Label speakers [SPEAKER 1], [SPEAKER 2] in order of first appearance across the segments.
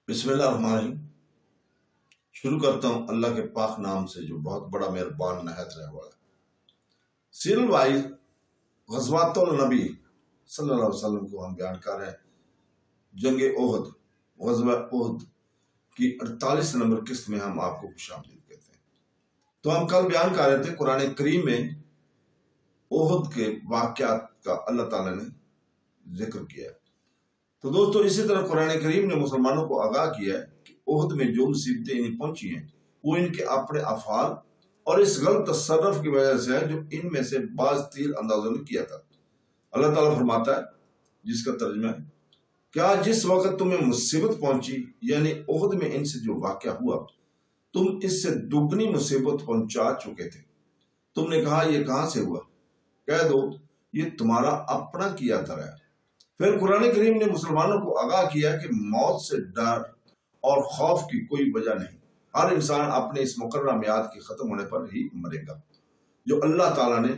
[SPEAKER 1] بسم اللہ الرحمن الرحیم۔ شروع کرتا ہوں اللہ کے پاک نام سے جو بہت بڑا مہربان نہایت رحم والا ہے۔ سیریل وائز غزوات النبی صلی اللہ علیہ وسلم کو ہم بیان کر رہے ہیں۔ جنگ احد، غزوہ احد کی 48 نمبر قسط میں ہم آپ کو خوش آمدید کہتے ہیں۔ تو ہم کل بیان کر رہے تھے قرآن کریم میں احد کے واقعات کا اللہ تعالیٰ نے ذکر کیا ہے۔ تو دوستو اسی طرح قرآن کریم نے مسلمانوں کو آگاہ کیا ہے کہ احد میں جو مصیبتیں انہیں پہنچی ہیں وہ ان کے اپنے افعال اور اس غلط تصرف کی وجہ سے ہے جو ان میں سے بعض تیر اندازوں نے کیا تھا۔ اللہ تعالیٰ فرماتا ہے، جس کا ترجمہ ہے، کیا جس وقت تمہیں مصیبت پہنچی یعنی احد میں ان سے جو واقعہ ہوا تم اس سے دگنی مصیبت پہنچا چکے تھے، تم نے کہا یہ کہاں سے ہوا؟ کہہ دو یہ تمہارا اپنا کیا دھرا ہے۔ پھر قرآن کریم نے مسلمانوں کو آگاہ کیا کہ موت سے ڈر اور خوف کی کوئی وجہ نہیں، ہر انسان اپنے اس مقررہ میعاد کے ختم ہونے پر ہی مرے گا جو اللہ تعالیٰ نے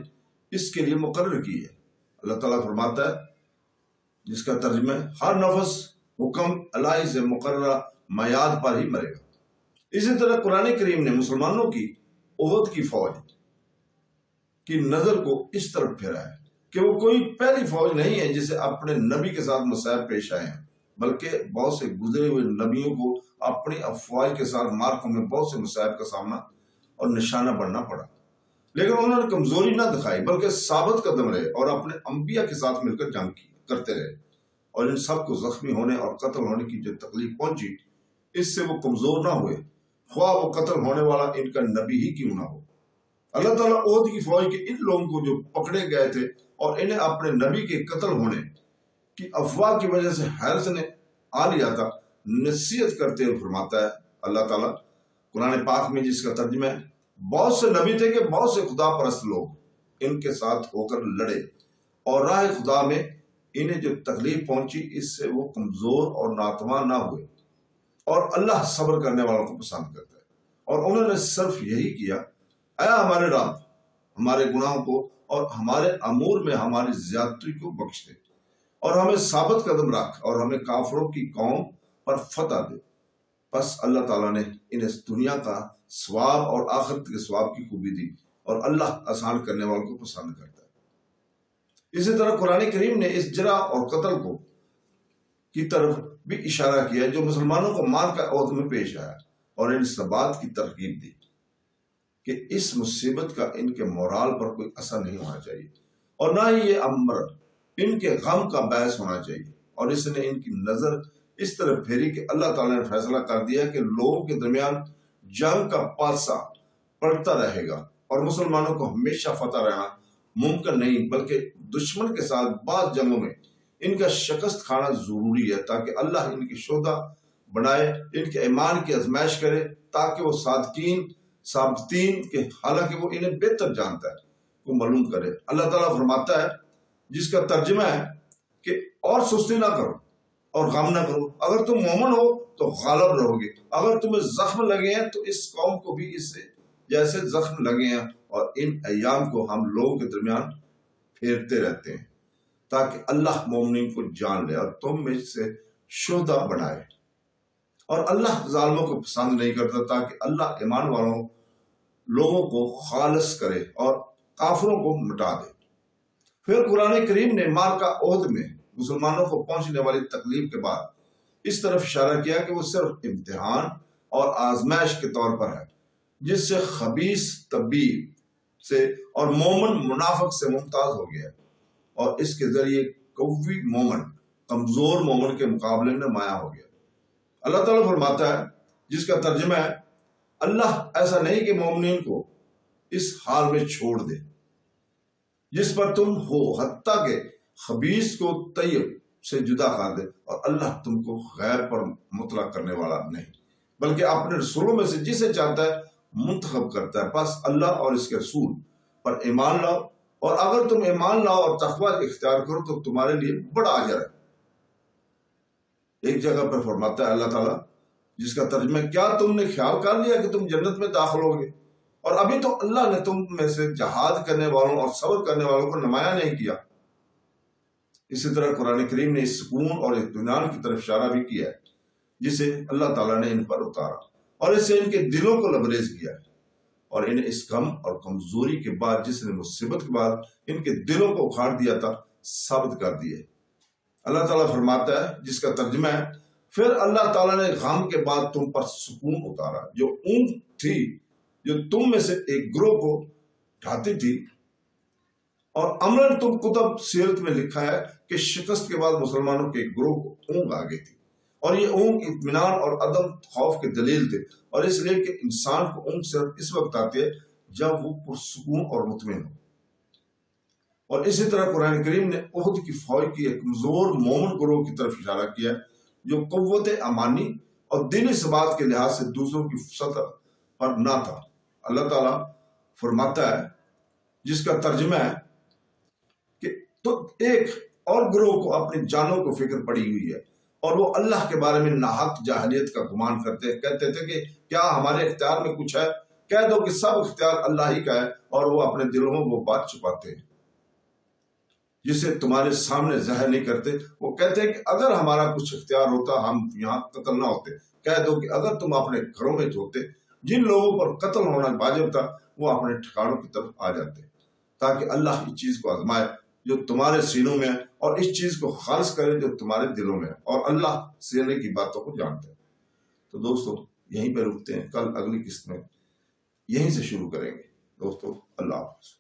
[SPEAKER 1] اس کے لیے مقرر کی ہے۔ اللہ تعالیٰ فرماتا ہے، جس کا ترجمہ ہے، ہر نفس حکم الہی سے مقررہ میعاد پر ہی مرے گا۔ اسی طرح قرآن کریم نے مسلمانوں کی احد کی فوج کی نظر کو اس طرف پھیرا ہے کہ وہ کوئی پہلی فوج نہیں ہے جسے اپنے نبی کے ساتھ مصائب پیش آئے ہیں، بلکہ بہت سے گزرے ہوئے نبیوں کو اپنی افواج کے ساتھ مارکوں میں بہت سے مصائب کا سامنا اور نشانہ بننا پڑا، لیکن انہوں نے کمزوری نہ دکھائی بلکہ ثابت قدم رہے اور اپنے انبیاء کے ساتھ مل کر جنگ کرتے رہے، اور ان سب کو زخمی ہونے اور قتل ہونے کی جو تکلیف پہنچی اس سے وہ کمزور نہ ہوئے، خواہ وہ قتل ہونے والا ان کا نبی ہی کیوں نہ ہو۔ اللہ تعالیٰ احد کی فوج کے ان لوگوں کو جو پکڑے گئے تھے اور انہیں اپنے نبی کے قتل ہونے کی افواہ کی وجہ سے حیرت نے آ لیا تھا، نصیحت کرتے ہوئے فرماتا ہے اللہ تعالیٰ قرآن پاک میں، جس کا ترجمہ ہے، بہت سے نبی تھے کہ بہت سے خدا پرست لوگ ان کے ساتھ ہو کر لڑے اور راہ خدا میں انہیں جو تکلیف پہنچی اس سے وہ کمزور اور ناتواں نہ ہوئے، اور اللہ صبر کرنے والوں کو پسند کرتا ہے، اور انہوں نے صرف یہی کیا، اے ہمارے رب ہمارے گناہوں کو اور ہمارے امور میں ہماری زیادتی کو بخش دے، اور ہمیں ثابت قدم رکھ اور ہمیں کافروں کی قوم پر فتح دے۔ پس اللہ تعالیٰ نے انہیں دنیا کا ثواب اور آخرت کے ثواب کی خوبی دی، اور اللہ آسان کرنے والوں کو پسند کرتا ہے۔ اسی طرح قرآن کریم نے اس جرح اور قتل کو کی طرف بھی اشارہ کیا جو مسلمانوں کو مار کا عہد میں پیش آیا، اور ان ثبات کی ترغیب دی کہ اس مصیبت کا ان کے مورال پر کوئی اثر نہیں ہونا چاہیے، اور نہ ہی یہ امر ان کے غم کا باعث ہونا چاہیے، اور اس نے ان کی نظر اس طرح پھیری کہ اللہ تعالیٰ نے فیصلہ کر دیا کہ لوگوں کے درمیان جنگ کا پاسا پڑتا رہے گا، اور مسلمانوں کو ہمیشہ فتح رہنا ممکن نہیں، بلکہ دشمن کے ساتھ بعض جنگوں میں ان کا شکست کھانا ضروری ہے تاکہ اللہ ان کی شہداء بنائے، ان کے ایمان کی آزمائش کرے تاکہ وہ ثابتین کہ حالانکہ وہ انہیں بہتر جانتا ہے کو معلوم کرے۔ اللہ تعالیٰ فرماتا ہے، جس کا ترجمہ ہے کہ اور سستی نہ کرو اور غم نہ کرو، اگر تم مومن ہو تو غالب رہو گے، اگر تمہیں زخم لگے ہیں تو اس قوم کو بھی اس سے جیسے زخم لگے ہیں، اور ان ایام کو ہم لوگوں کے درمیان پھیرتے رہتے ہیں تاکہ اللہ مومنین کو جان لے اور تم میں سے شہداء بنائے، اور اللہ ظالموں کو پسند نہیں کرتا تاکہ اللہ ایمان والوں لوگوں کو خالص کرے اور کافروں کو مٹا دے۔ پھر قرآن کریم نے مارکہ احد میں مسلمانوں کو پہنچنے والی تکلیف کے بعد اس طرف اشارہ کیا کہ وہ صرف امتحان اور آزمائش کے طور پر ہے، جس سے خبیث طبیب سے اور مومن منافق سے ممتاز ہو گیا، اور اس کے ذریعے قوی مومن کمزور مومن کے مقابلے میں نمایاں ہو گیا۔ اللہ تعالیٰ فرماتا ہے، جس کا ترجمہ ہے، اللہ ایسا نہیں کہ مومنین کو اس حال میں چھوڑ دے جس پر تم ہو، حتیٰ کہ خبیث کو طیب سے جدا کر دے، اور اللہ تم کو غیر پر مطلع کرنے والا نہیں بلکہ اپنے رسولوں میں سے جسے چاہتا ہے منتخب کرتا ہے۔ پس اللہ اور اس کے رسول پر ایمان لاؤ، اور اگر تم ایمان لاؤ اور تقوی اختیار کرو تو تمہارے لیے بڑا اجر ہے۔ ایک جگہ پر فرماتا ہے اللہ تعالیٰ، جس کا ترجمہ ہے، کیا تم نے خیال کر لیا کہ تم جنت میں داخل ہوگے، اور ابھی تو اللہ نے تم میں سے جہاد کرنے والوں اور صبر کرنے والوں کو نمایاں نہیں کیا۔ اسی طرح قرآن کریم نے اس سکون اور اطمینان کی طرف اشارہ بھی کیا ہے جسے اللہ تعالیٰ نے ان پر اتارا اور اس سے ان کے دلوں کو لبریز کیا ہے، اور انہیں اس غم اور کمزوری کے بعد جس نے مصیبت کے بعد ان کے دلوں کو اکھاڑ دیا تھا ثابت کر دیے۔ اللہ تعالیٰ فرماتا ہے، جس کا ترجمہ ہے، پھر اللہ تعالیٰ نے غم کے بعد تم پر سکون اتارا۔ جو اونگ تھی جو تم میں سے ایک گروہ کو ڈھاتی تھی، اور عملاً تم کتب سیرت میں لکھا ہے کہ شکست کے بعد مسلمانوں کے ایک گروہ کو اونگ آ گئی تھی، اور یہ اونگ اطمینان اور عدم خوف کے دلیل تھے، اور اس لیے کہ انسان کو اونگ صرف اس وقت آتی ہے جب وہ پرسکون اور مطمئن ہو۔ اور اسی طرح قرآن کریم نے احد کی فوج کی ایک کمزور مومن گروہ کی طرف اشارہ کیا جو قوت امانی اور دینی ثبات کے لحاظ سے دوسروں کی سطح پر نہ تھا۔ اللہ تعالیٰ فرماتا ہے، جس کا ترجمہ ہے کہ تو ایک اور گروہ کو اپنی جانوں کو فکر پڑی ہوئی ہے، اور وہ اللہ کے بارے میں ناحق جاہلیت کا گمان کہتے تھے کہ کیا ہمارے اختیار میں کچھ ہے؟ کہہ دو کہ سب اختیار اللہ ہی کا ہے، اور وہ اپنے دلوں میں وہ بات چھپاتے ہیں جسے تمہارے سامنے ظاہر نہیں کرتے۔ وہ کہتے ہیں کہ اگر ہمارا کچھ اختیار ہوتا ہم یہاں قتل نہ ہوتے۔ کہہ دو کہ اگر تم اپنے گھروں میں ہوتے، جن لوگوں پر قتل ہونا واجب تھا وہ اپنے ٹھکانوں کی طرف آ جاتے، تاکہ اللہ اس چیز کو آزمائے جو تمہارے سینوں میں ہے، اور اس چیز کو خالص کرے جو تمہارے دلوں میں ہے، اور اللہ سینے کی باتوں کو جانتا ہے۔ تو دوستو یہیں پہ رکتے ہیں، کل اگلی قسط میں یہیں سے شروع کریں گے۔ دوستو اللہ حافظ۔